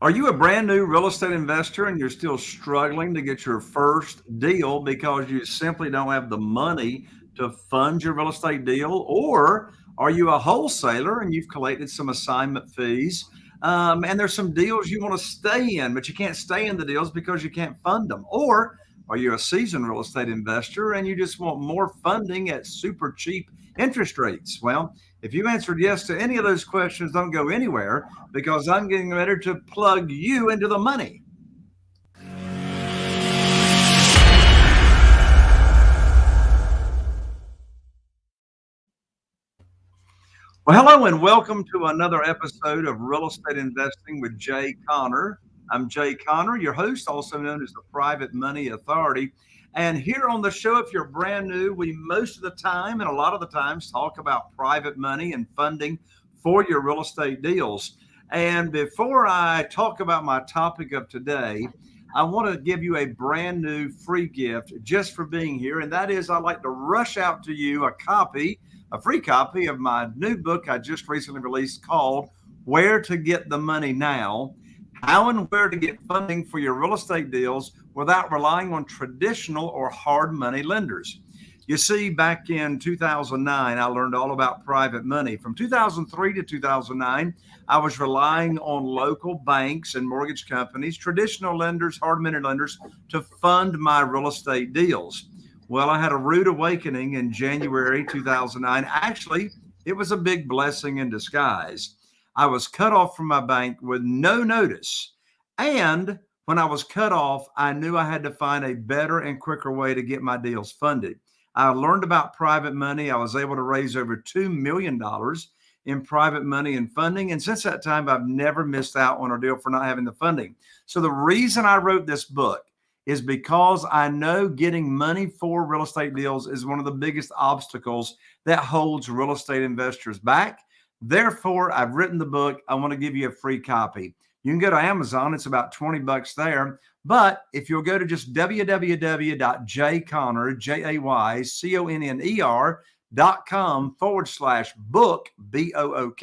Are you a brand new real estate investor and you're still struggling to get your first deal because you simply don't have the money to fund your real estate deal? Or are you a wholesaler and you've collected some assignment fees? And there's some deals you want to stay in, but you can't stay in the deals because you can't fund them. Or are you a seasoned real estate investor and you just want more funding at super cheap interest rates? Well, if you answered yes to any of those questions, don't go anywhere because I'm getting ready to plug you into the money. Well, hello and welcome to another episode of Real Estate Investing with Jay Conner. I'm Jay Conner, your host, also known as the Private Money Authority. And here on the show, if you're brand new, we most of the time and a lot of the times talk about private money and funding for your real estate deals. And before I talk about my topic of today, I want to give you a brand new free gift just for being here. And that is, I'd like to rush out to you a free copy of my new book I just recently released called Where to Get the Money Now, How and Where to Get Funding for Your Real Estate Deals Without Relying on Traditional or Hard Money Lenders. You see, back in 2009, I learned all about private money. From 2003 to 2009, I was relying on local banks and mortgage companies, traditional lenders, hard money lenders, to fund my real estate deals. Well, I had a rude awakening in January 2009. Actually, it was a big blessing in disguise. I was cut off from my bank with no notice. And when I was cut off, I knew I had to find a better and quicker way to get my deals funded. I learned about private money. I was able to raise over $2 million in private money and funding. And since that time, I've never missed out on a deal for not having the funding. So the reason I wrote this book is because I know getting money for real estate deals is one of the biggest obstacles that holds real estate investors back. Therefore, I've written the book. I want to give you a free copy. You can go to Amazon. It's about $20 there. But if you'll go to just www.jayconner.com/book, BOOK,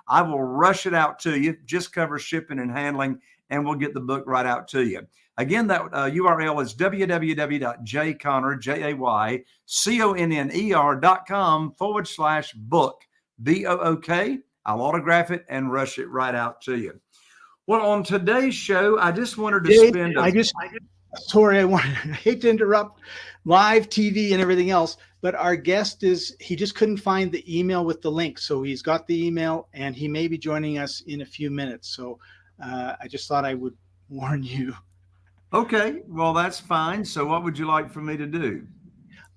I will rush it out to you. Just cover shipping and handling, and we'll get the book right out to you. Again, that URL is www.jayconner.com/book, BOOK. I'll autograph it and rush it right out to you. Well, on today's show, I just wanted to spend Sorry, I hate to interrupt live TV and everything else, but our guest he just couldn't find the email with the link. So he's got the email and he may be joining us in a few minutes. So I just thought I would warn you. Okay, well, that's fine. So what would you like for me to do?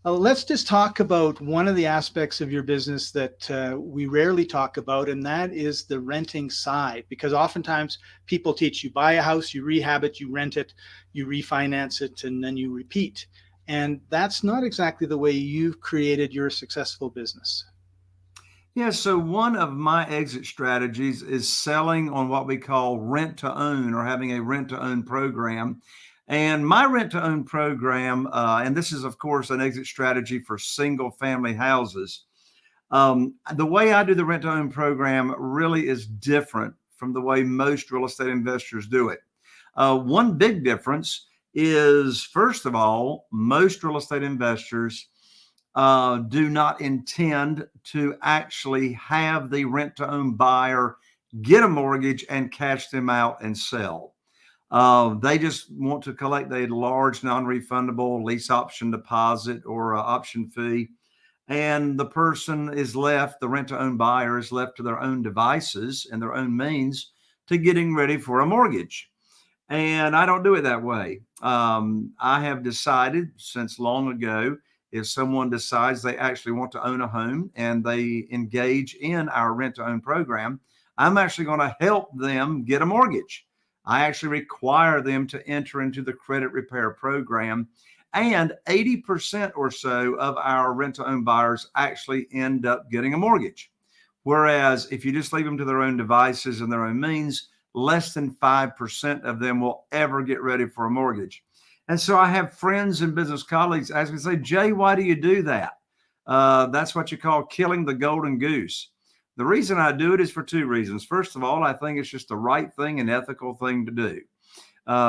Let's just talk about one of the aspects of your business that we rarely talk about, and that is the renting side. Because oftentimes people teach you buy a house, you rehab it, you rent it, you refinance it, and then you repeat. And that's not exactly the way you've created your successful business. Yeah, so one of my exit strategies is selling on what we call rent to own or having a rent to own program. And my rent to own program, and this is, of course, an exit strategy for single family houses. The way I do the rent to own program really is different from the way most real estate investors do it. One big difference is, first of all, most real estate investors do not intend to actually have the rent to own buyer get a mortgage and cash them out and sell. They just want to collect a large non-refundable lease option deposit or option fee. And the person is left, the rent to own buyer is left to their own devices and their own means to getting ready for a mortgage. And I don't do it that way. I have decided since long ago, if someone decides they actually want to own a home and they engage in our rent to own program, I'm actually going to help them get a mortgage. I actually require them to enter into the credit repair program. And 80% or so of our rent to own buyers actually end up getting a mortgage. Whereas if you just leave them to their own devices and their own means, less than 5% of them will ever get ready for a mortgage. And so I have friends and business colleagues ask me, say, Jay, why do you do that? That's what you call killing the golden goose. The reason I do it is for two reasons. First of all, I think it's just the right thing and ethical thing to do.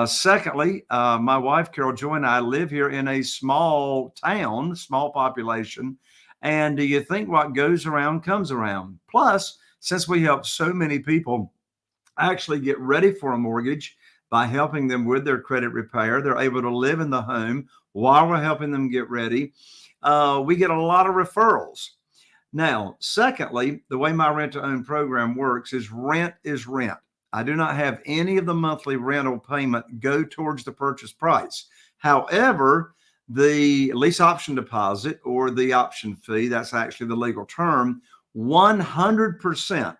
Secondly, my wife, Carol Joy, and I live here in a small town, small population. And do you think what goes around comes around? Plus, since we help so many people actually get ready for a mortgage by helping them with their credit repair, they're able to live in the home while we're helping them get ready. We get a lot of referrals. Now, secondly, the way my rent to own program works is rent is rent. I do not have any of the monthly rental payment go towards the purchase price. However, the lease option deposit or the option fee, that's actually the legal term, 100%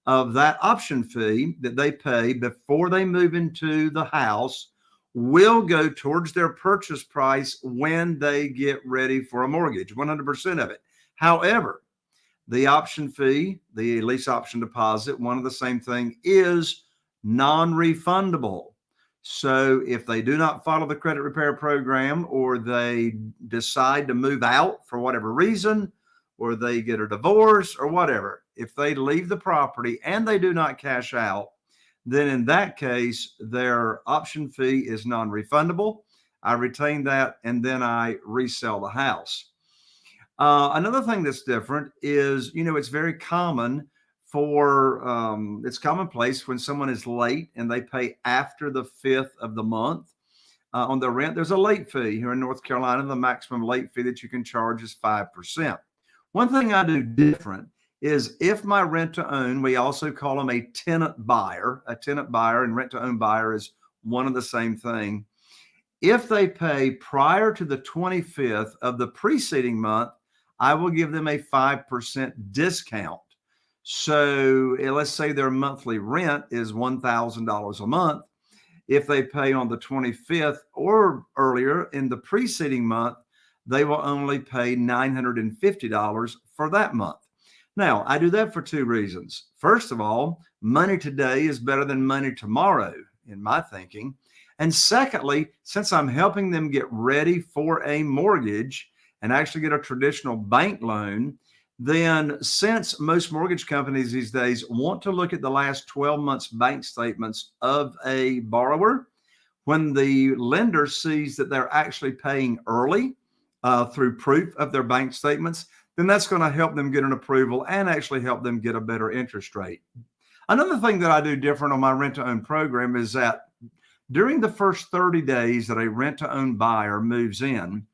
of that option fee that they pay before they move into the house will go towards their purchase price when they get ready for a mortgage, 100% of it. However, the option fee, the lease option deposit, one of the same thing, is non-refundable. So if they do not follow the credit repair program, or they decide to move out for whatever reason, or they get a divorce or whatever, if they leave the property and they do not cash out, then in that case, their option fee is non-refundable. I retain that and then I resell the house. Another thing that's different is, it's very common it's commonplace when someone is late and they pay after the 5th of the month on their rent. There's a late fee here in North Carolina. The maximum late fee that you can charge is 5%. One thing I do different is if my rent to own, we also call them a tenant buyer. A tenant buyer and rent to own buyer is one and the same thing. If they pay prior to the 25th of the preceding month, I will give them a 5% discount. So let's say their monthly rent is $1,000 a month. If they pay on the 25th or earlier in the preceding month, they will only pay $950 for that month. Now, I do that for two reasons. First of all, money today is better than money tomorrow, in my thinking. And secondly, since I'm helping them get ready for a mortgage and actually get a traditional bank loan, then since most mortgage companies these days want to look at the last 12 months bank statements of a borrower, when the lender sees that they're actually paying early through proof of their bank statements, then that's going to help them get an approval and actually help them get a better interest rate. Another thing that I do different on my rent to own program is that during the first 30 days that a rent to own buyer moves in,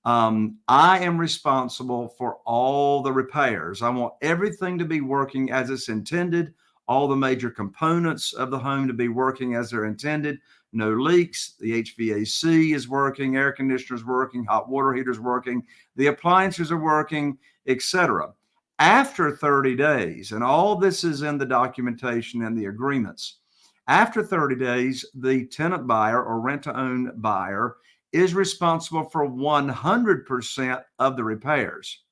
I am responsible for all the repairs. I want everything to be working as it's intended, all the major components of the home to be working as they're intended. No leaks, the HVAC is working, air conditioner's working, hot water heater's working, the appliances are working, etc. After 30 days, and all this is in the documentation and the agreements, after 30 days, the tenant buyer or rent-to-own buyer is responsible for 100% of the repairs.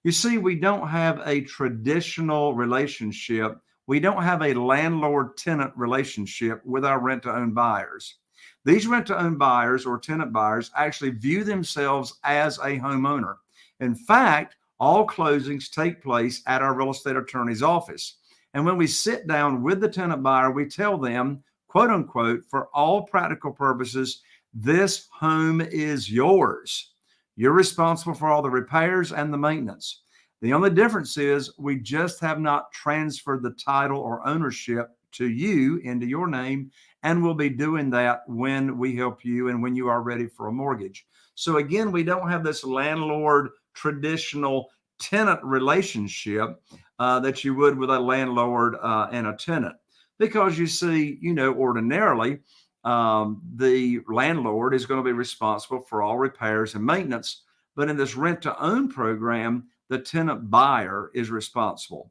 You see, we don't have a traditional relationship. We don't have a landlord-tenant relationship with our rent-to-own buyers. These rent-to-own buyers or tenant buyers actually view themselves as a homeowner. In fact, all closings take place at our real estate attorney's office. And when we sit down with the tenant buyer, we tell them, quote unquote, for all practical purposes, this home is yours. You're responsible for all the repairs and the maintenance. The only difference is we just have not transferred the title or ownership to you into your name, and we'll be doing that when we help you and when you are ready for a mortgage. So again, we don't have this landlord traditional tenant relationship that you would with a landlord and a tenant, because you see, ordinarily the landlord is going to be responsible for all repairs and maintenance, but in this rent to own program, the tenant buyer is responsible.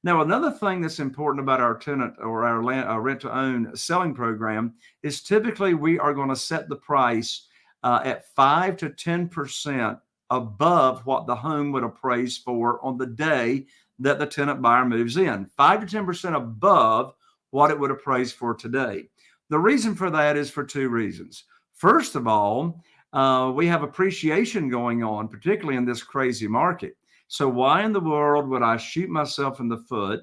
Now, another thing that's important about our tenant or our rent to own selling program is typically we are going to set the price at 5 to 10% above what the home would appraise for on the day that the tenant buyer moves in, 5 to 10% above what it would appraise for today. The reason for that is for two reasons. First of all, we have appreciation going on, particularly in this crazy market. So why in the world would I shoot myself in the foot,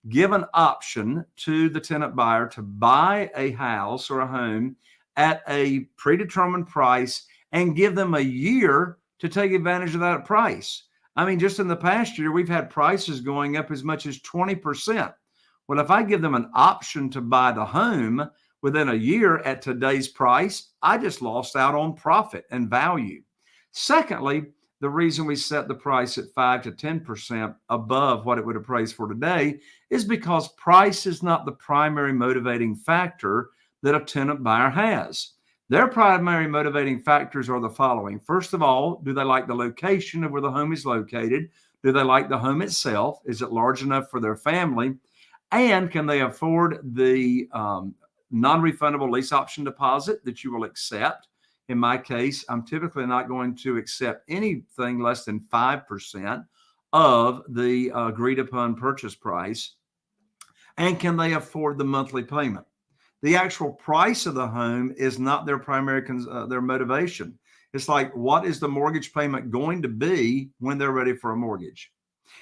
give an option to the tenant buyer to buy a house or a home at a predetermined price and give them a year to take advantage of that price? I mean, just in the past year, we've had prices going up as much as 20%. Well, if I give them an option to buy the home within a year at today's price, I just lost out on profit and value. Secondly, the reason we set the price at 5 to 10% above what it would appraise for today is because price is not the primary motivating factor that a tenant buyer has. Their primary motivating factors are the following. First of all, do they like the location of where the home is located? Do they like the home itself? Is it large enough for their family? And can they afford the non-refundable lease option deposit that you will accept? In my case, I'm typically not going to accept anything less than 5% of the agreed upon purchase price. And can they afford the monthly payment? The actual price of the home is not their primary their motivation. It's like, what is the mortgage payment going to be when they're ready for a mortgage?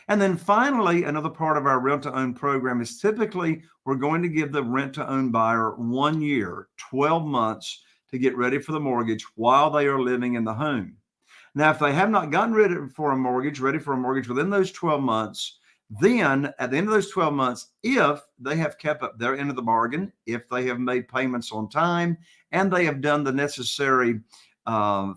And then finally, another part of our rent-to-own program is typically we're going to give the rent-to-own buyer 1 year, 12 months to get ready for the mortgage while they are living in the home. Now, if they have not gotten ready for a mortgage within those 12 months, then at the end of those 12 months, if they have kept up their end of the bargain, if they have made payments on time, and they have done the necessary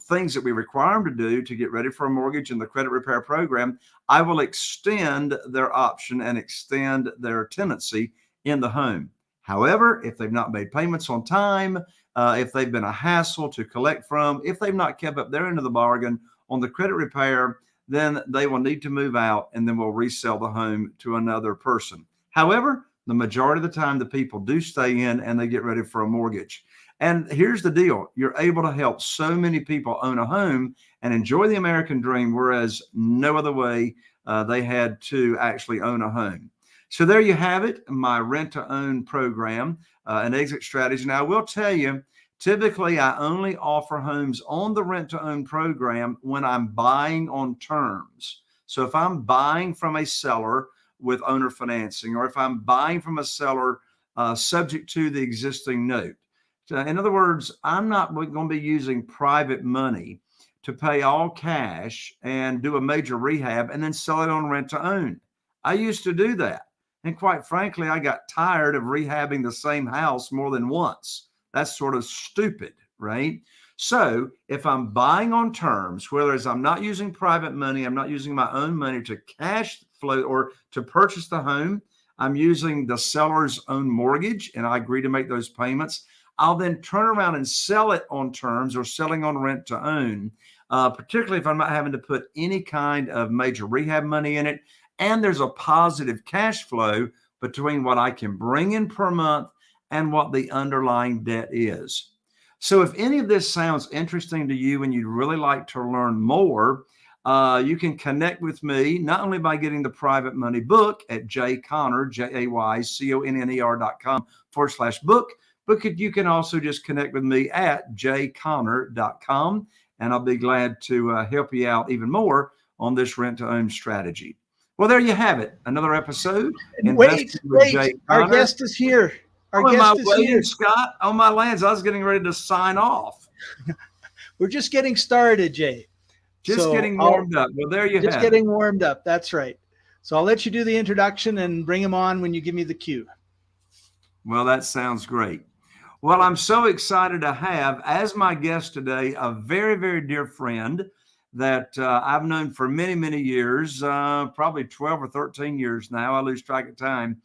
things that we require them to do to get ready for a mortgage in the credit repair program, I will extend their option and extend their tenancy in the home. However, if they've not made payments on time, if they've been a hassle to collect from, if they've not kept up their end of the bargain on the credit repair, then they will need to move out, and then we'll resell the home to another person. However, the majority of the time, the people do stay in and they get ready for a mortgage. And here's the deal. You're able to help so many people own a home and enjoy the American dream, whereas no other way they had to actually own a home. So there you have it, my rent-to-own program, an exit strategy. Now, I will tell you, typically, I only offer homes on the rent-to-own program when I'm buying on terms. So if I'm buying from a seller with owner financing, or if I'm buying from a seller subject to the existing note. So in other words, I'm not going to be using private money to pay all cash and do a major rehab and then sell it on rent-to-own. I used to do that. And quite frankly, I got tired of rehabbing the same house more than once. That's sort of stupid, right? So if I'm buying on terms, whether it's I'm not using private money, I'm not using my own money to cash flow or to purchase the home, I'm using the seller's own mortgage and I agree to make those payments, I'll then turn around and sell it on terms or selling on rent to own, particularly if I'm not having to put any kind of major rehab money in it. And there's a positive cash flow between what I can bring in per month and what the underlying debt is. So if any of this sounds interesting to you and you'd really like to learn more, you can connect with me not only by getting the private money book at jayconner, jayconner.com/book, but you can also just connect with me at jayconner.com, and I'll be glad to help you out even more on this rent-to-own strategy. Well, there you have it. Another episode. Wait, our guest is here. Our guest is here. Scott, on my lands, I was getting ready to sign off. We're just getting started, Jay. Getting warmed up. Well, there you have it. Just getting warmed up. That's right. So I'll let you do the introduction and bring him on when you give me the cue. Well, that sounds great. Well, I'm so excited to have as my guest today a very, very dear friend that I've known for many, many years, probably 12 or 13 years now. I lose track of time.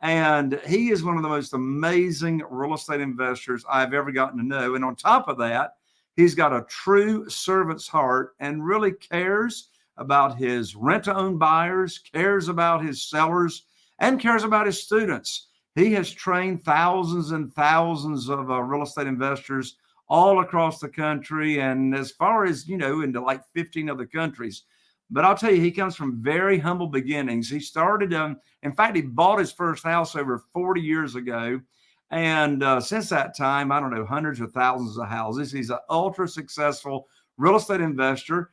And he is one of the most amazing real estate investors I've ever gotten to know. And on top of that, he's got a true servant's heart and really cares about his rent-to-own buyers, cares about his sellers, and cares about his students. He has trained thousands and thousands of real estate investors all across the country, and as far as, into like 15 other countries. But I'll tell you, he comes from very humble beginnings. He started, in fact, he bought his first house over 40 years ago. And since that time, I don't know, hundreds of thousands of houses. He's an ultra successful real estate investor.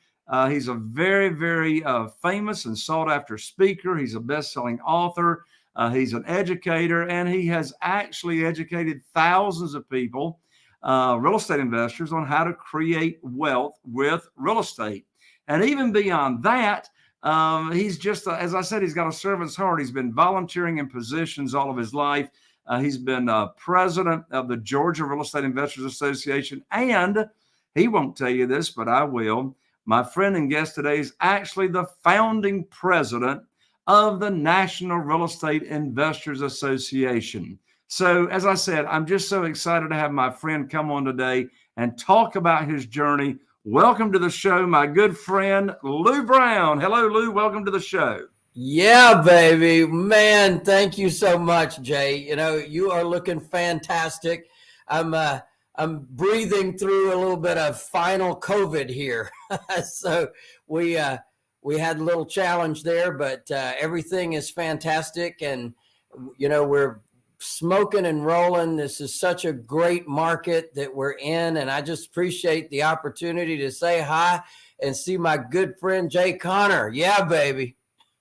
He's a very, very famous and sought after speaker. He's a best-selling author. He's an educator, and he has actually educated thousands of people, real estate investors, on how to create wealth with real estate. And even beyond that, he's just, as I said, he's got a servant's heart. He's been volunteering in positions all of his life. He's been president of the Georgia Real Estate Investors Association. And he won't tell you this, but I will. My friend and guest today is actually the founding president of the National Real Estate Investors Association. So, as I said, I'm just so excited to have my friend come on today and talk about his journey. Welcome to the show, my good friend, Lou Brown. Hello, Lou. Welcome to the show. Yeah, baby. Man, thank you so much, Jay. You know, you are looking fantastic. I'm breathing through a little bit of final COVID here. So we had a little challenge there, but everything is fantastic. And, you know, we're smoking and rolling. This is such a great market that we're in. And I just appreciate the opportunity to say hi and see my good friend, Jay Connor. Yeah, baby.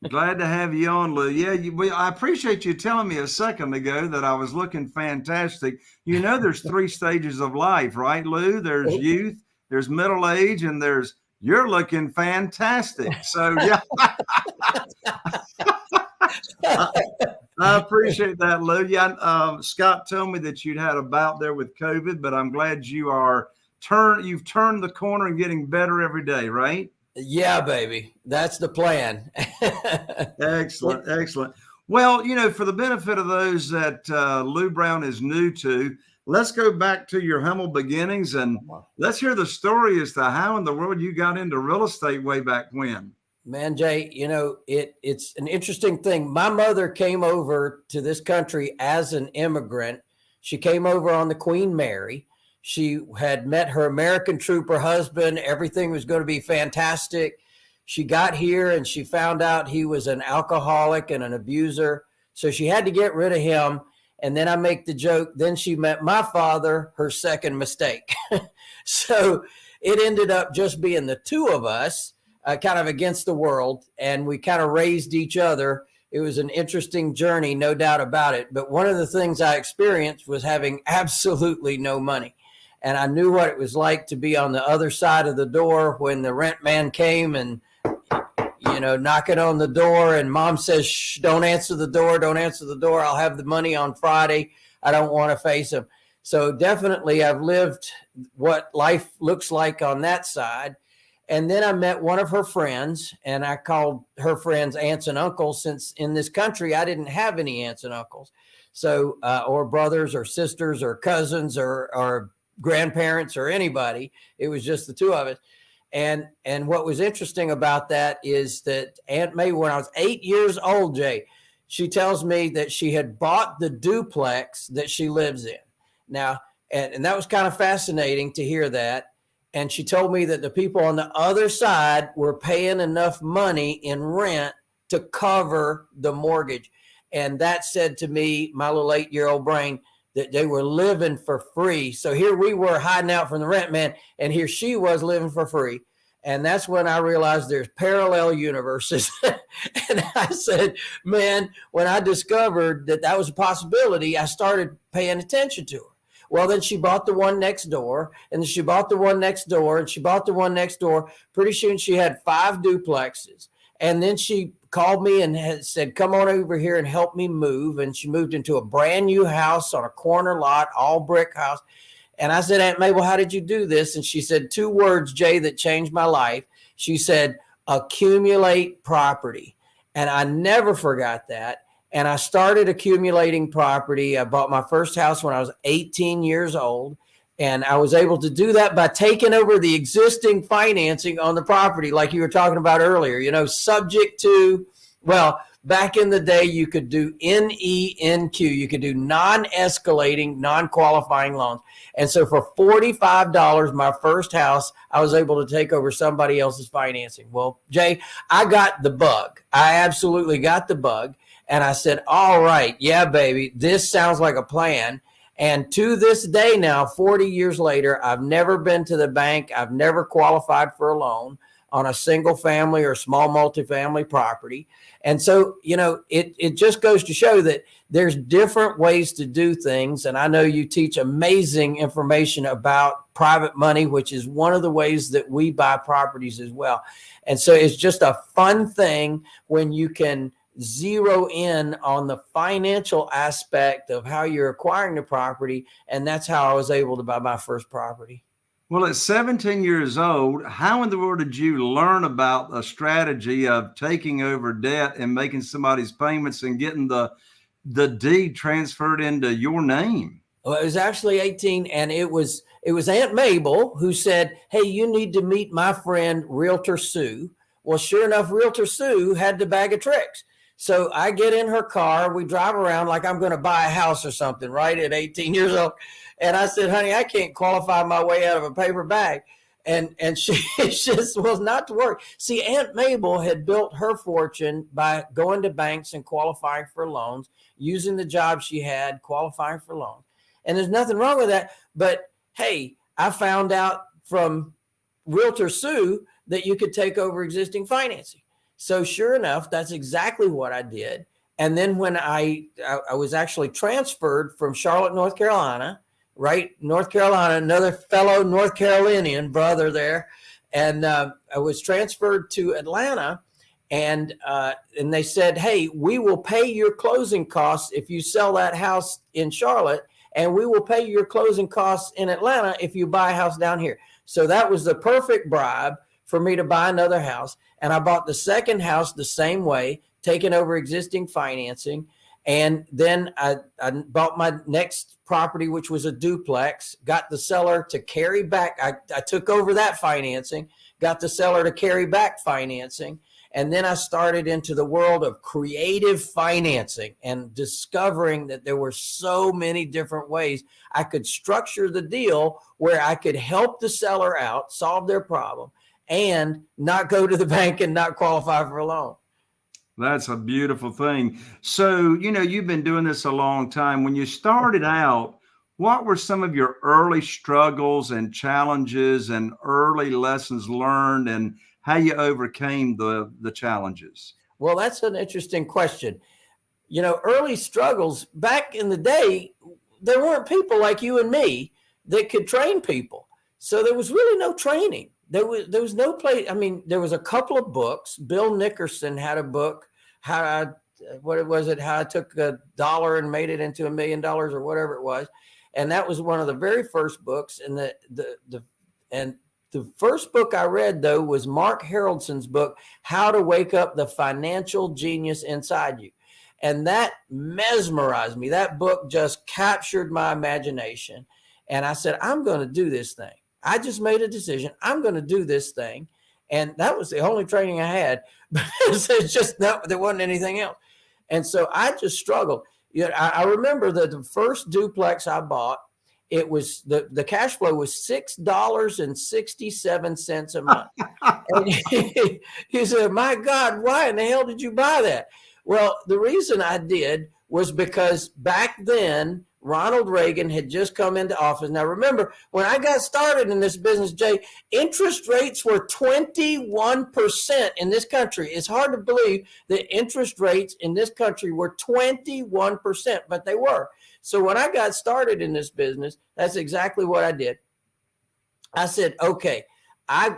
Glad to have you on, Lou. Yeah, I appreciate you telling me a second ago that I was looking fantastic. You know, there's 3 stages of life, right, Lou? There's youth, there's middle age, and there's you're looking fantastic. So, yeah. I appreciate that, Lou. Yeah, Scott told me that you'd had a bout there with COVID, but I'm glad you've turned the corner and getting better every day, right? Yeah, baby. That's the plan. Excellent. Excellent. Well, you know, for the benefit of those that Lou Brown is new to, let's go back to your humble beginnings and let's hear the story as to how in the world you got into real estate way back when. Man, Jay, you know, it's an interesting thing. My mother came over to this country as an immigrant. She came over on the Queen Mary. She had met her American trooper husband. Everything was going to be fantastic. She got here and she found out he was an alcoholic and an abuser. So she had to get rid of him. And then I make the joke, then she met my father, her second mistake. So it ended up just being the 2 of us, kind of against the world. And we kind of raised each other. It was an interesting journey, no doubt about it. But one of the things I experienced was having absolutely no money. And I knew what it was like to be on the other side of the door when the rent man came and, you know, knocking on the door and mom says, shh, don't answer the door. Don't answer the door. I'll have the money on Friday. I don't want to face him. So definitely I've lived what life looks like on that side. And then I met one of her friends, and I called her friends aunts and uncles, since in this country I didn't have any aunts and uncles. So, or brothers or sisters or cousins or grandparents or anybody. It was just the 2 of us. And what was interesting about that is that Aunt May, when I was 8 years old, Jay, she tells me that she had bought the duplex that she lives in. Now, and that was kind of fascinating to hear that. And she told me that the people on the other side were paying enough money in rent to cover the mortgage. And that said to me, my little 8-year-old brain, that they were living for free. So here we were hiding out from the rent man, and here she was living for free. And that's when I realized there's parallel universes. And I said, man, when I discovered that that was a possibility, I started paying attention to her. Well, then she bought the one next door, and then she bought the one next door, and she bought the one next door. Pretty soon she had 5 duplexes. And then she called me and said, come on over here and help me move. And she moved into a brand new house on a corner lot, all brick house. And I said, Aunt Mabel, how did you do this? And she said 2 words, Jay, that changed my life. She said, accumulate property. And I never forgot that. And I started accumulating property. I bought my first house when I was 18 years old. And I was able to do that by taking over the existing financing on the property, like you were talking about earlier, you know, subject to, well, back in the day, you could do NENQ. You could do non-escalating, non-qualifying loans. And so for $45, my first house, I was able to take over somebody else's financing. Well, Jay, I got the bug. I absolutely got the bug. And I said, all right, yeah, baby, this sounds like a plan. And to this day now, 40 years later, I've never been to the bank. I've never qualified for a loan. on a single family or small multifamily property. And so, it just goes to show that there's different ways to do things. And I know you teach amazing information about private money, which is one of the ways that we buy properties as well. And so it's just a fun thing when you can zero in on the financial aspect of how you're acquiring the property. And that's how I was able to buy my first property. Well, at 17 years old, how in the world did you learn about a strategy of taking over debt and making somebody's payments and getting the deed transferred into your name? Well, it was actually 18, and it was Aunt Mabel who said, "Hey, you need to meet my friend Realtor Sue." Well, sure enough, Realtor Sue had the bag of tricks. So I get in her car, we drive around like I'm going to buy a house or something, right, at 18 years old. And I said, "Honey, I can't qualify my way out of a paper bag." And she just was not to worry. See, Aunt Mabel had built her fortune by going to banks and qualifying for loans, using the job she had, qualifying for loans. And there's nothing wrong with that. But hey, I found out from Realtor Sue that you could take over existing financing. So sure enough, that's exactly what I did. And then when I was actually transferred from Charlotte, North Carolina, right? North Carolina, another fellow North Carolinian brother there. And I was transferred to Atlanta, and they said, "Hey, we will pay your closing costs if you sell that house in Charlotte, and we will pay your closing costs in Atlanta if you buy a house down here." So that was the perfect bribe for me to buy another house. And I bought the second house the same way, taking over existing financing. And then I bought my next property, which was a duplex, got the seller to carry back. I took over that financing, got the seller to carry back financing. And then I started into the world of creative financing and discovering that there were so many different ways I could structure the deal where I could help the seller out, solve their problem, and not go to the bank and not qualify for a loan. That's a beautiful thing. So, you've been doing this a long time. When you started out, what were some of your early struggles and challenges and early lessons learned, and how you overcame the challenges? Well, that's an interesting question. Early struggles back in the day, there weren't people like you and me that could train people. So there was really no training. There was no place. I mean, there was a couple of books. Bill Nickerson had a book, how I took $1 and made it into $1 million or whatever it was. And that was one of the very first books. And the first book I read, though, was Mark Harrelson's book, How to Wake Up the Financial Genius Inside You. And that mesmerized me. That book just captured my imagination. And I said, I'm going to do this thing. I just made a decision. I'm going to do this thing. And that was the only training I had. It's just there wasn't anything else. And so I just struggled. I remember that the first duplex I bought, it was the cash flow was $6.67 a month. And he said, "My God, why in the hell did you buy that?" Well, the reason I did was because back then, Ronald Reagan had just come into office. Now, remember, when I got started in this business, Jay, interest rates were 21% in this country. It's hard to believe that interest rates in this country were 21%, but they were. So when I got started in this business, that's exactly what I did. I said, okay,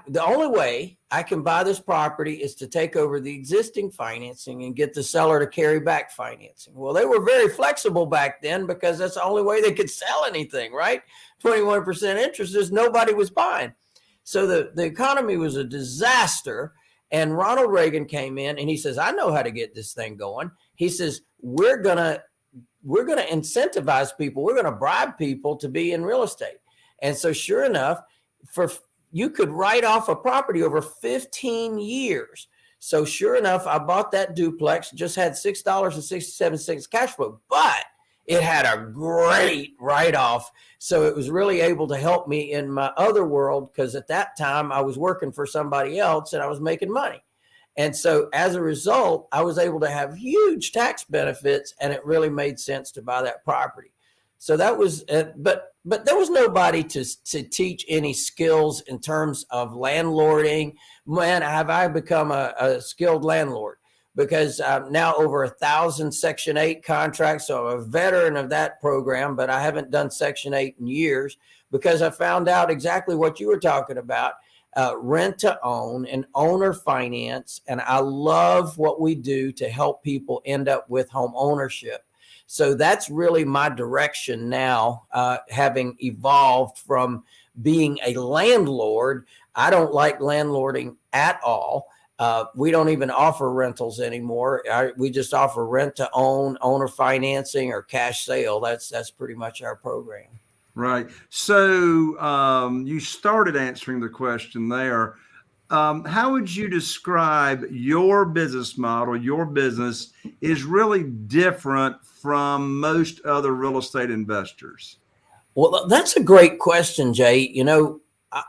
the only way I can buy this property is to take over the existing financing and get the seller to carry back financing. Well, they were very flexible back then because that's the only way they could sell anything, right? 21% interest is nobody was buying. So the economy was a disaster. And Ronald Reagan came in and he says, "I know how to get this thing going." He says, we're going to incentivize people. We're going to bribe people to be in real estate. And so sure enough, you could write off a property over 15 years. So sure enough, I bought that duplex, just had $6.67 cash flow, but it had a great write-off. So it was really able to help me in my other world, because at that time I was working for somebody else and I was making money. And so as a result, I was able to have huge tax benefits, and it really made sense to buy that property. So that was, but there was nobody to teach any skills in terms of landlording. Man, have I become a skilled landlord, because I'm now over 1,000 Section 8 contracts. So I'm a veteran of that program, but I haven't done Section 8 in years, because I found out exactly what you were talking about, rent to own and owner finance. And I love what we do to help people end up with home ownership. So that's really my direction now, having evolved from being a landlord. I don't like landlording at all. We don't even offer rentals anymore. We just offer rent to own, owner financing, or cash sale. That's pretty much our program. Right. So you started answering the question there. How would you describe your business model? Your business is really different from most other real estate investors. Well, that's a great question, Jay. You know,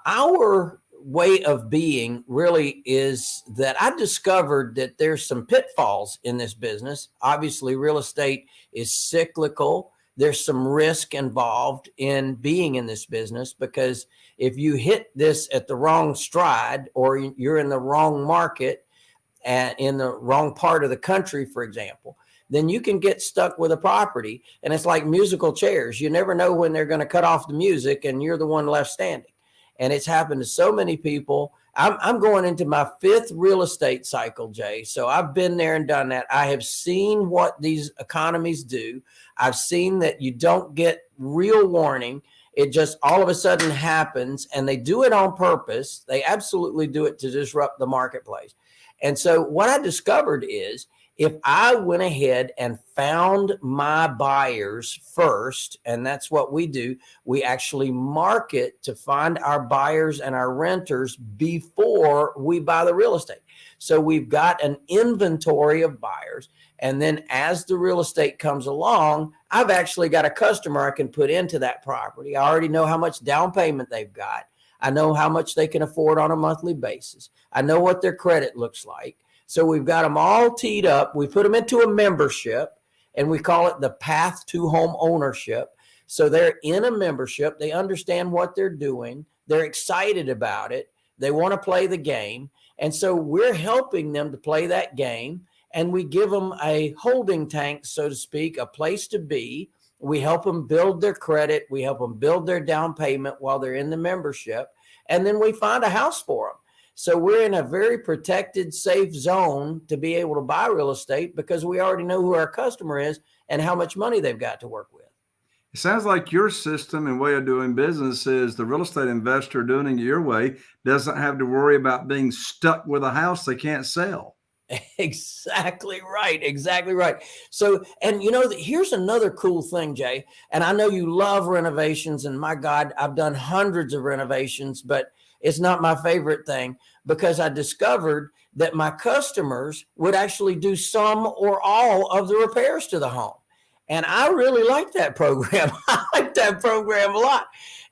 our way of being really is that I discovered that there's some pitfalls in this business. Obviously, real estate is cyclical. There's some risk involved in being in this business, because if you hit this at the wrong stride, or you're in the wrong market and in the wrong part of the country, for example, then you can get stuck with a property. And it's like musical chairs. You never know when they're going to cut off the music and you're the one left standing. And it's happened to so many people. I'm going into my 5th real estate cycle, Jay. So I've been there and done that. I have seen what these economies do. I've seen that you don't get real warning. It just all of a sudden happens, and they do it on purpose. They absolutely do it to disrupt the marketplace. And so what I discovered is, if I went ahead and found my buyers first, and that's what we do, we actually market to find our buyers and our renters before we buy the real estate. So we've got an inventory of buyers. And then as the real estate comes along, I've actually got a customer I can put into that property. I already know how much down payment they've got. I know how much they can afford on a monthly basis. I know what their credit looks like. So we've got them all teed up. We put them into a membership, and we call it the path to home ownership. So they're in a membership. They understand what they're doing. They're excited about it. They want to play the game. And so we're helping them to play that game. And we give them a holding tank, so to speak, a place to be. We help them build their credit. We help them build their down payment while they're in the membership. And then we find a house for them. So we're in a very protected, safe zone to be able to buy real estate, because we already know who our customer is and how much money they've got to work with. It sounds like your system and way of doing business is the real estate investor doing it your way doesn't have to worry about being stuck with a house they can't sell. Exactly right. Exactly right. So, and you know, here's another cool thing, Jay, and I know you love renovations, and my God, I've done hundreds of renovations, but it's not my favorite thing, because I discovered that my customers would actually do some or all of the repairs to the home. And I really like that program. I like that program a lot.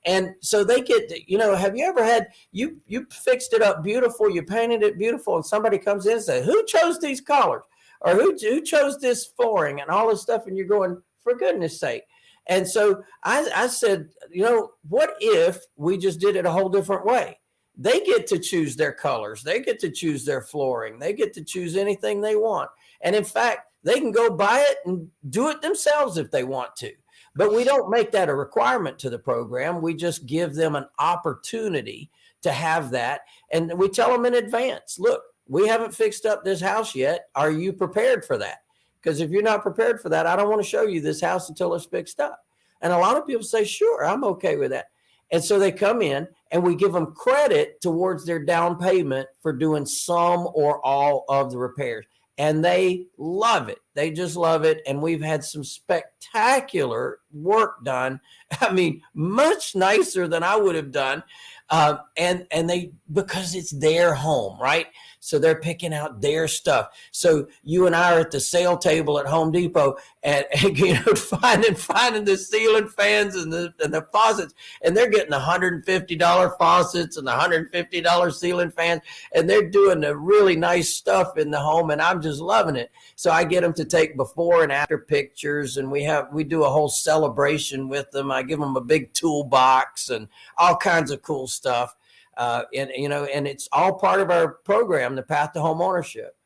And so they get to, you know, have you ever had, you fixed it up beautiful, you painted it beautiful, and somebody comes in and says, who chose these colors? Or who chose this flooring and all this stuff? And you're going, for goodness sake. And so I said, you know, what if we just did it a whole different way? They get to choose their colors. They get to choose their flooring. They get to choose anything they want. And in fact, they can go buy it and do it themselves if they want to. But we don't make that a requirement to the program. We just give them an opportunity to have that. And we tell them in advance, look, we haven't fixed up this house yet. Are you prepared for that? Because if you're not prepared for that, I don't want to show you this house until it's fixed up. And a lot of people say, sure, I'm okay with that. And so they come in, and we give them credit towards their down payment for doing some or all of the repairs. And they love it. They just love it. And we've had some spectacular work done. I mean, much nicer than I would have done. And they, because it's their home, right? So they're picking out their stuff. So you and I are at the sale table at Home Depot, and you know, finding the ceiling fans and the faucets, and they're getting $150 faucets and the $150 ceiling fans, and they're doing the really nice stuff in the home, and I'm just loving it. So I get them to take before and after pictures, and we do a whole celebration with them. I give them a big toolbox and all kinds of cool stuff. And it's all part of our program, the Path to Home Ownership.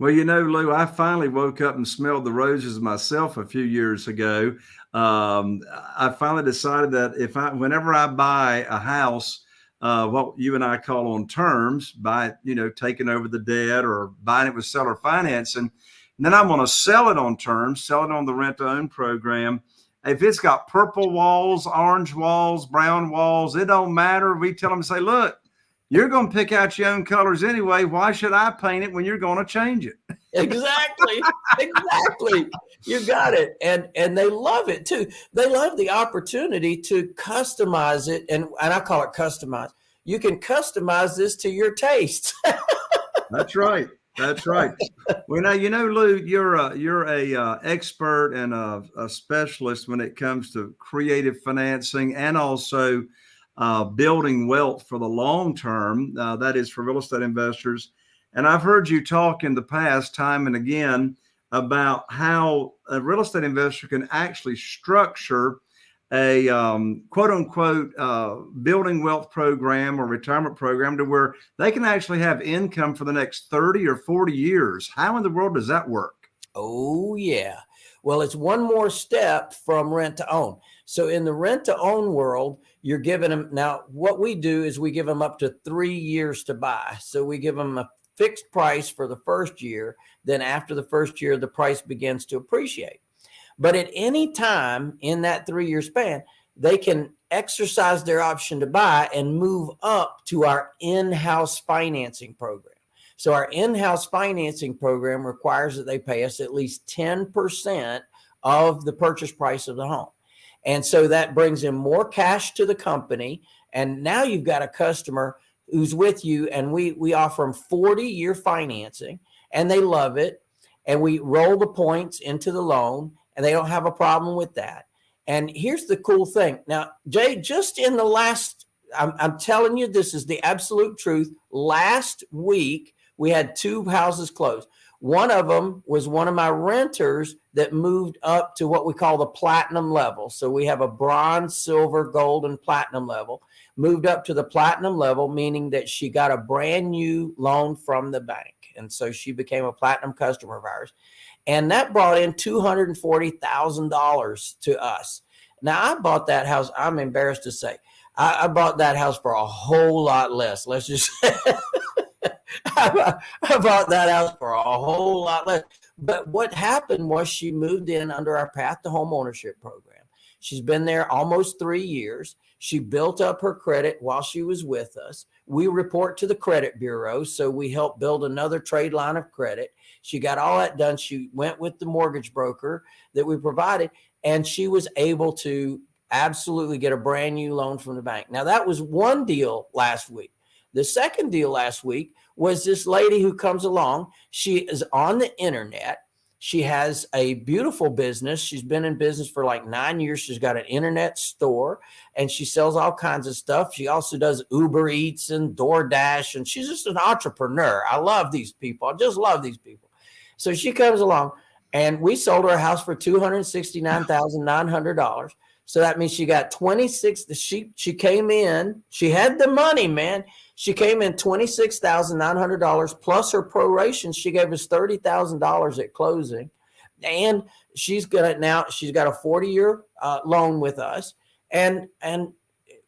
Well, Lou, I finally woke up and smelled the roses myself a few years ago. I finally decided that whenever I buy a house, what you and I call on terms, by taking over the debt or buying it with seller financing, and then I'm going to sell it on terms, sell it on the rent to own program. If it's got purple walls, orange walls, brown walls, it don't matter. We tell them, say, look, you're going to pick out your own colors anyway. Why should I paint it when you're going to change it? Exactly. You got it. And they love it too. They love the opportunity to customize it. And I call it customize. You can customize this to your taste. That's right. Well, now, Lou, you're a expert and a specialist when it comes to creative financing and also building wealth for the long term. That is for real estate investors. And I've heard you talk in the past time and again about how a real estate investor can actually structure a quote unquote building wealth program or retirement program to where they can actually have income for the next 30 or 40 years. How in the world does that work? Oh, yeah. Well, it's one more step from rent to own. So in the rent to own world, you're giving them, now what we do is we give them up to 3 years to buy. So we give them a fixed price for the first year. Then after the first year, the price begins to appreciate. But at any time in that 3-year span, they can exercise their option to buy and move up to our in-house financing program. So our in-house financing program requires that they pay us at least 10% of the purchase price of the home. And so that brings in more cash to the company. And now you've got a customer who's with you, and we offer them 40-year financing, and they love it. And we roll the points into the loan, and they don't have a problem with that. And here's the cool thing. Now, Jay, just in the last, I'm telling you, this is the absolute truth. Last week, we had 2 houses closed. One of them was one of my renters that moved up to what we call the platinum level. So we have a bronze, silver, gold, and platinum level. Moved up to the platinum level, meaning that she got a brand new loan from the bank. And so she became a platinum customer of ours. And that brought in $240,000 to us. Now, I bought that house. I'm embarrassed to say, I bought that house for a whole lot less. Let's just say. I bought that house for a whole lot less. But what happened was she moved in under our Path to Home Ownership program. She's been there almost 3 years. She built up her credit while she was with us. We report to the credit bureau, so we help build another trade line of credit. She got all that done. She went with the mortgage broker that we provided, and she was able to absolutely get a brand new loan from the bank. Now, that was one deal last week. The second deal last week was this lady who comes along. She is on the internet. She has a beautiful business. She's been in business for like 9 years. She's got an internet store, and she sells all kinds of stuff. She also does Uber Eats and DoorDash, and she's just an entrepreneur. I love these people. I just love these people. So she comes along, and we sold her a house for $269,900. So that means she got 26. She came in. She had the money, man. She came in $26,900 plus her proration. She gave us $30,000 at closing, and she's got a 40-year loan with us, and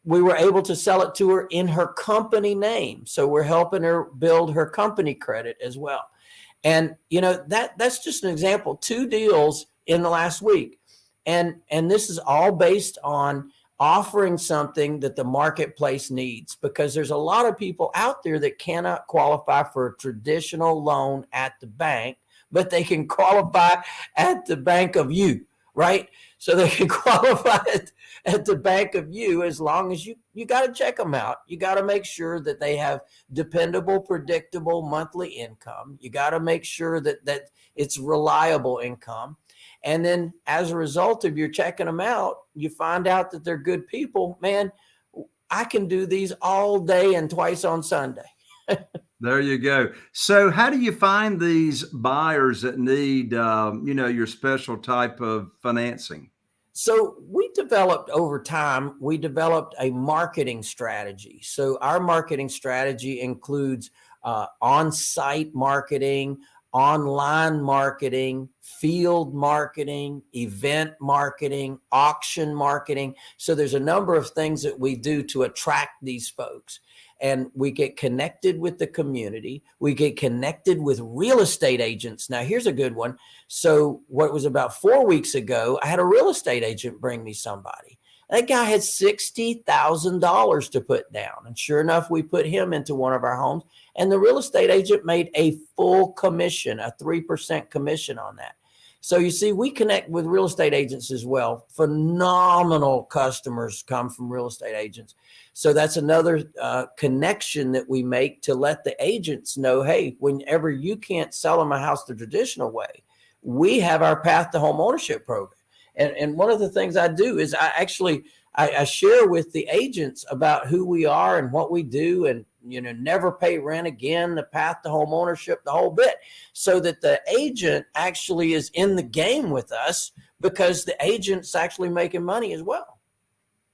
we were able to sell it to her in her company name. So we're helping her build her company credit as well. And that's just an example. 2 deals in the last week, and this is all based on offering something that the marketplace needs, because there's a lot of people out there that cannot qualify for a traditional loan at the bank, but they can qualify at the bank of you, right? So they can qualify at the bank of you as long as you got to check them out. You got to make sure that they have dependable, predictable monthly income. You got to make sure that it's reliable income. And then as a result of your checking them out, you find out that they're good people. Man, I can do these all day and twice on Sunday. There you go. So how do you find these buyers that need, your special type of financing? So we developed over time, we developed a marketing strategy. So our marketing strategy includes on-site marketing, online marketing, field marketing, event marketing, auction marketing. So there's a number of things that we do to attract these folks. And we get connected with the community. We get connected with real estate agents. Now, here's a good one. So what was about 4 weeks ago, I had a real estate agent bring me somebody. That guy had $60,000 to put down. And sure enough, we put him into one of our homes. And the real estate agent made a full commission, a 3% commission on that. So you see, we connect with real estate agents as well. Phenomenal customers come from real estate agents. So that's another connection that we make to let the agents know, hey, whenever you can't sell them a house the traditional way, we have our Path to Home Ownership program. And one of the things I do is I share with the agents about who we are and what we do, and never pay rent again, the Path to Home Ownership, the whole bit, so that the agent actually is in the game with us, because the agent's actually making money as well.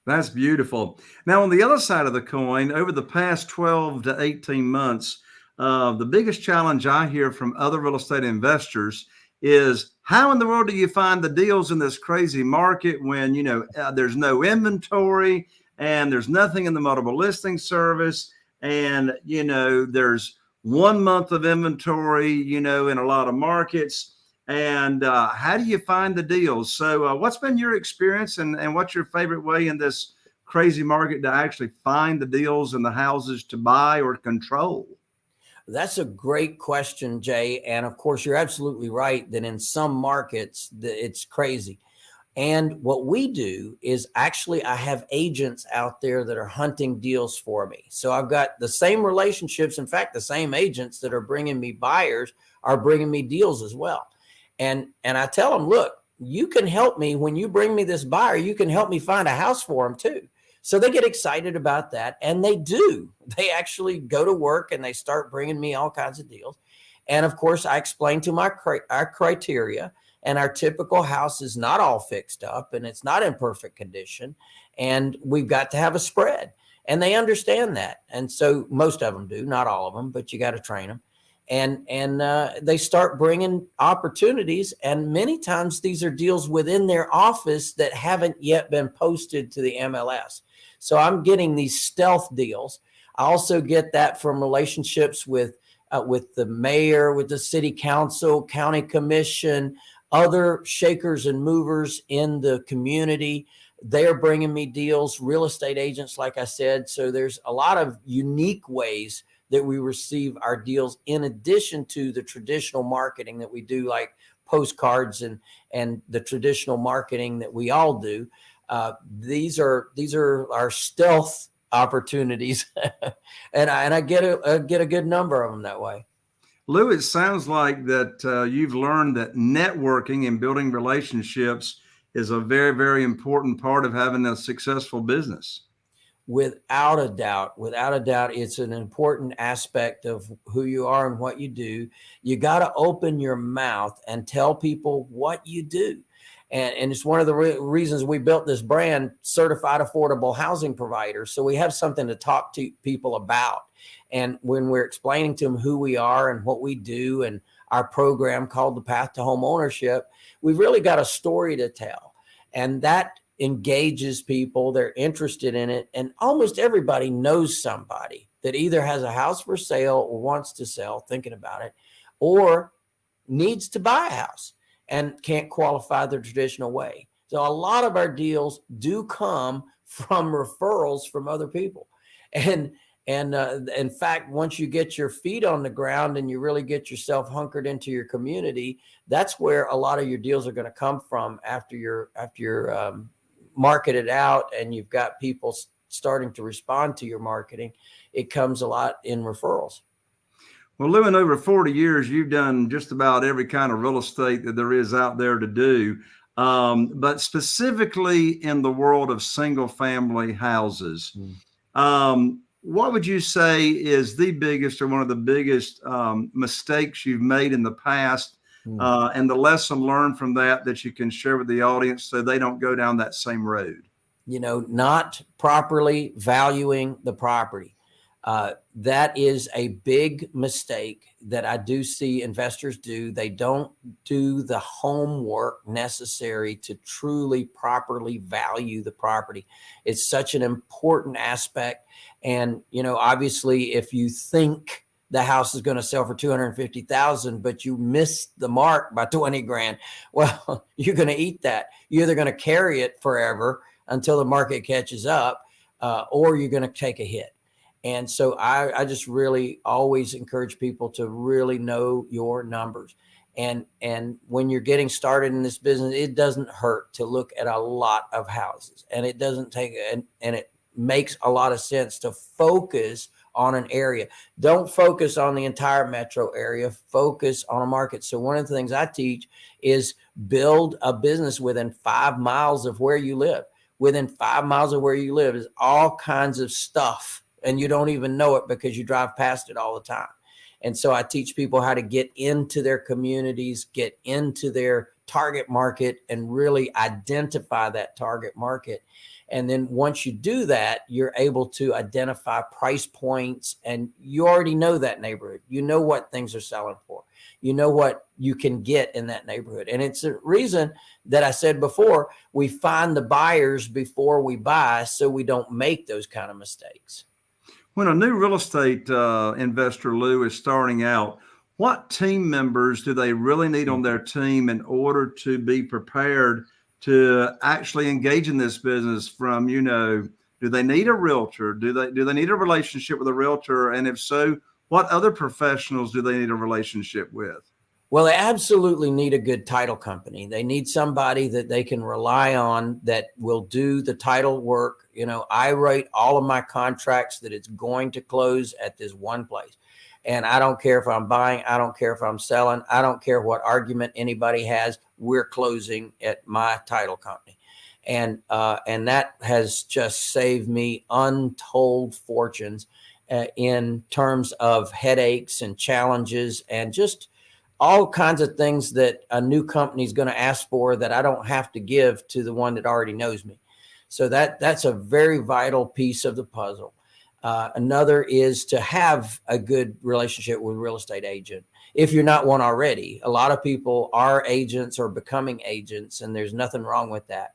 That's beautiful. Now, on the other side of the coin, over the past 12 to 18 months, the biggest challenge I hear from other real estate investors is, how in the world do you find the deals in this crazy market when, there's no inventory and there's nothing in the multiple listing service, and, there's 1 month of inventory, in a lot of markets. And how do you find the deals? So what's been your experience, and what's your favorite way in this crazy market to actually find the deals and the houses to buy or control? That's a great question, Jay. And of course, you're absolutely right that in some markets, it's crazy. And what we do is actually, I have agents out there that are hunting deals for me. So I've got the same relationships. In fact, the same agents that are bringing me buyers are bringing me deals as well. And I tell them, look, you can help me when you bring me this buyer. You can help me find a house for them too. So they get excited about that, and they do. They actually go to work and they start bringing me all kinds of deals. And of course, I explain to them our criteria, and our typical house is not all fixed up and it's not in perfect condition. And we've got to have a spread, and they understand that. And so most of them do, not all of them, but you got to train them. And they start bringing opportunities. And many times these are deals within their office that haven't yet been posted to the MLS. So I'm getting these stealth deals. I also get that from relationships with the mayor, with the city council, county commission, other shakers and movers in the community. They're bringing me deals, real estate agents, like I said. So there's a lot of unique ways that we receive our deals, in addition to the traditional marketing that we do, like postcards and the traditional marketing that we all do. These are our stealth opportunities, and I get a good number of them that way. Lou, it sounds like that you've learned that networking and building relationships is a very, very important part of having a successful business. Without a doubt, it's an important aspect of who you are and what you do. You got to open your mouth and tell people what you do. And it's one of the reasons we built this brand, Certified Affordable Housing Provider. So we have something to talk to people about. And when we're explaining to them who we are and what we do and our program called the Path to Home Ownership, we've really got a story to tell. And that engages people. They're interested in it. And almost everybody knows somebody that either has a house for sale or wants to sell, thinking about it, or needs to buy a house and can't qualify the traditional way. So a lot of our deals do come from referrals from other people. And in fact, once you get your feet on the ground and you really get yourself hunkered into your community, that's where a lot of your deals are going to come from after you're marketed out and you've got people starting to respond to your marketing. It comes a lot in referrals. Well, Lou, in over 40 years, you've done just about every kind of real estate that there is out there to do, but specifically in the world of single family houses. what would you say is the biggest or one of the biggest mistakes you've made in the past, and the lesson learned from that you can share with the audience so they don't go down that same road? Not properly valuing the property. That is a big mistake that I do see investors do. They don't do the homework necessary to truly properly value the property. It's such an important aspect. And, obviously, if you think the house is going to sell for 250,000, but you missed the mark by 20 grand, well, you're going to eat that. You're either going to carry it forever until the market catches up, or you're going to take a hit. And so I just really always encourage people to really know your numbers. And when you're getting started in this business, it doesn't hurt to look at a lot of houses, and it doesn't take, and it makes a lot of sense to focus on an area. Don't focus on the entire metro area, focus on a market. So one of the things I teach is build a business within 5 miles of where you live. Within 5 miles of where you live is all kinds of stuff, and you don't even know it because you drive past it all the time. And so I teach people how to get into their communities, get into their target market, and really identify that target market. And then once you do that, you're able to identify price points, and you already know that neighborhood. You know what things are selling for. You know what you can get in that neighborhood. And it's a reason that I said before, we find the buyers before we buy, so we don't make those kind of mistakes. When a new real estate investor, Lou, is starting out, what team members do they really need on their team in order to be prepared to actually engage in this business? From, do they need a realtor? Do they need a relationship with a realtor? And if so, what other professionals do they need a relationship with? Well, they absolutely need a good title company. They need somebody that they can rely on that will do the title work. I write all of my contracts that it's going to close at this one place. And I don't care if I'm buying, I don't care if I'm selling, I don't care what argument anybody has, we're closing at my title company. And that has just saved me untold fortunes in terms of headaches and challenges and just all kinds of things that a new company is going to ask for that I don't have to give to the one that already knows me. So that's a very vital piece of the puzzle. Another is to have a good relationship with a real estate agent. If you're not one already, a lot of people are agents or becoming agents, and there's nothing wrong with that.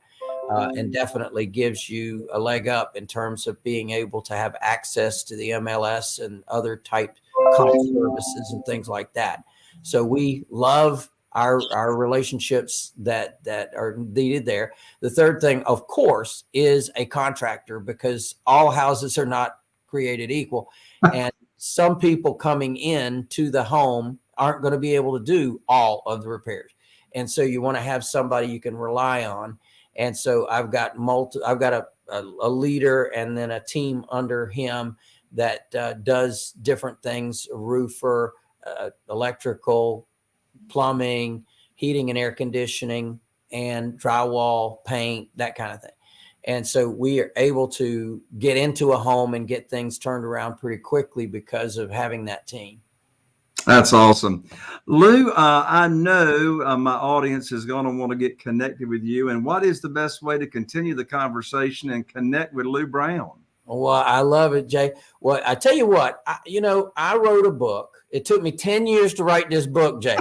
And definitely gives you a leg up in terms of being able to have access to the MLS and other type comp services and things like that. So we love our relationships that are needed there. The third thing, of course, is a contractor, because all houses are not created equal. And some people coming in to the home aren't going to be able to do all of the repairs. And so you want to have somebody you can rely on. And so I've got a leader and then a team under him that does different things: a roofer, electrical, plumbing, heating and air conditioning, and drywall, paint, that kind of thing. And so we are able to get into a home and get things turned around pretty quickly because of having that team. That's awesome. Lou, I know my audience is going to want to get connected with you. And what is the best way to continue the conversation and connect with Lou Brown? Well, I love it, Jay. Well, I tell you what, I wrote a book. It took me 10 years to write this book, Jay.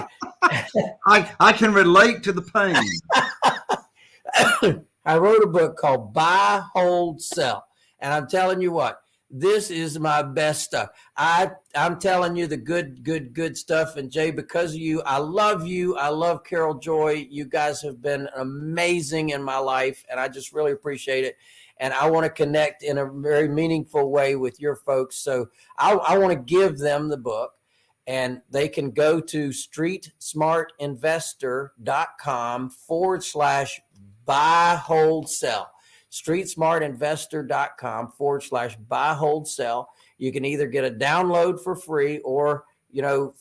I can relate to the pain. I wrote a book called Buy, Hold, Sell. And I'm telling you what, this is my best stuff. I'm telling you the good stuff. And Jay, because of you, I love you. I love Carol Joy. You guys have been amazing in my life, and I just really appreciate it. And I want to connect in a very meaningful way with your folks. So I want to give them the book, and they can go to streetsmartinvestor.com/buy, hold, sell. streetsmartinvestor.com/buy, hold, sell. You can either get a download for free, or,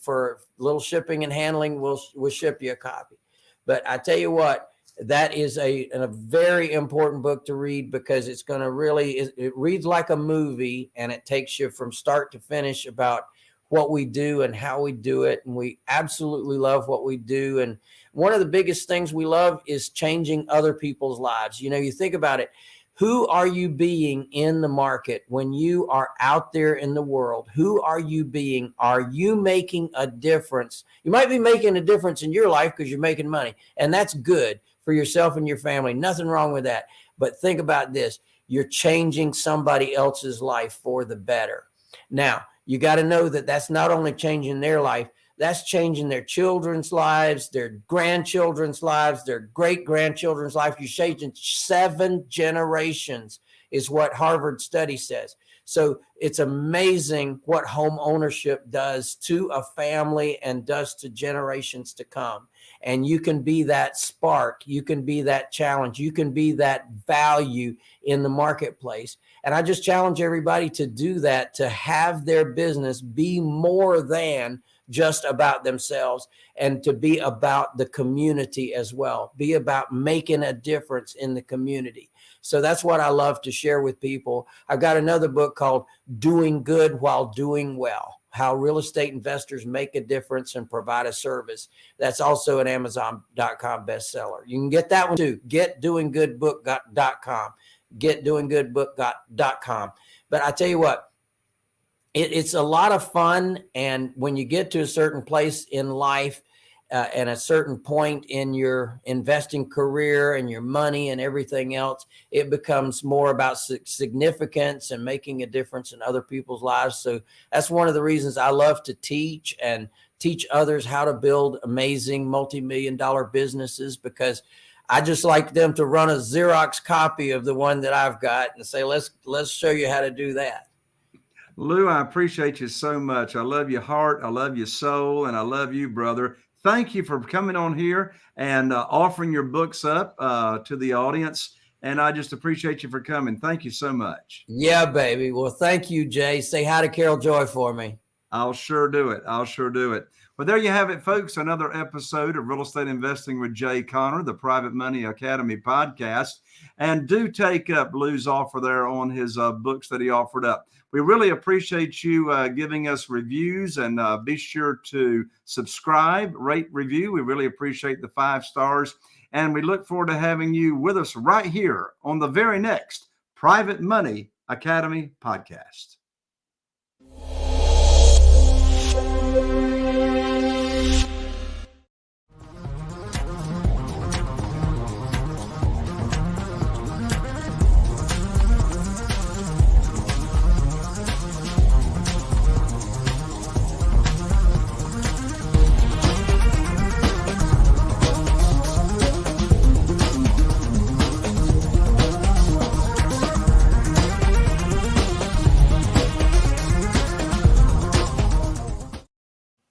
for little shipping and handling, we'll ship you a copy. But I tell you what, that is a very important book to read, because it's going to really, it reads like a movie, and it takes you from start to finish about what we do and how we do it. And we absolutely love what we do. And one of the biggest things we love is changing other people's lives. You know, you think about it. Who are you being in the market when you are out there in the world? Who are you being? Are you making a difference? You might be making a difference in your life because you're making money, and that's good for yourself and your family. Nothing wrong with that. But think about this. You're changing somebody else's life for the better. Now, you got to know that that's not only changing their life, that's changing their children's lives, their grandchildren's lives, their great-grandchildren's life. You're changing 7 generations is what Harvard study says. So it's amazing what home ownership does to a family and does to generations to come. And you can be that spark. You can be that challenge. You can be that value in the marketplace. And I just challenge everybody to do that, to have their business be more than just about themselves, and to be about the community as well. Be about making a difference in the community. So that's what I love to share with people. I've got another book called Doing Good While Doing Well: How Real Estate Investors Make a Difference and Provide a Service. That's also an Amazon.com bestseller. You can get that one too. GetDoingGoodBook.com. GetDoingGoodBook.com. But I tell you what, it's a lot of fun. And when you get to a certain place in life and a certain point in your investing career and your money and everything else, it becomes more about significance and making a difference in other people's lives. So that's one of the reasons I love to teach and teach others how to build amazing multi-million-dollar businesses, because I just like them to run a Xerox copy of the one that I've got and say, let's show you how to do that. Lou, I appreciate you so much. I love your heart. I love your soul. And I love you, brother. Thank you for coming on here and offering your books up to the audience. And I just appreciate you for coming. Thank you so much. Yeah, baby. Well, thank you, Jay. Say hi to Carol Joy for me. I'll sure do it. I'll sure do it. Well, there you have it, folks. Another episode of Real Estate Investing with Jay Conner, the Private Money Academy podcast. And do take up Lou's offer there on his books that he offered up. We really appreciate you giving us reviews, and be sure to subscribe, rate, review. We really appreciate the 5 stars. And we look forward to having you with us right here on the very next Private Money Academy podcast.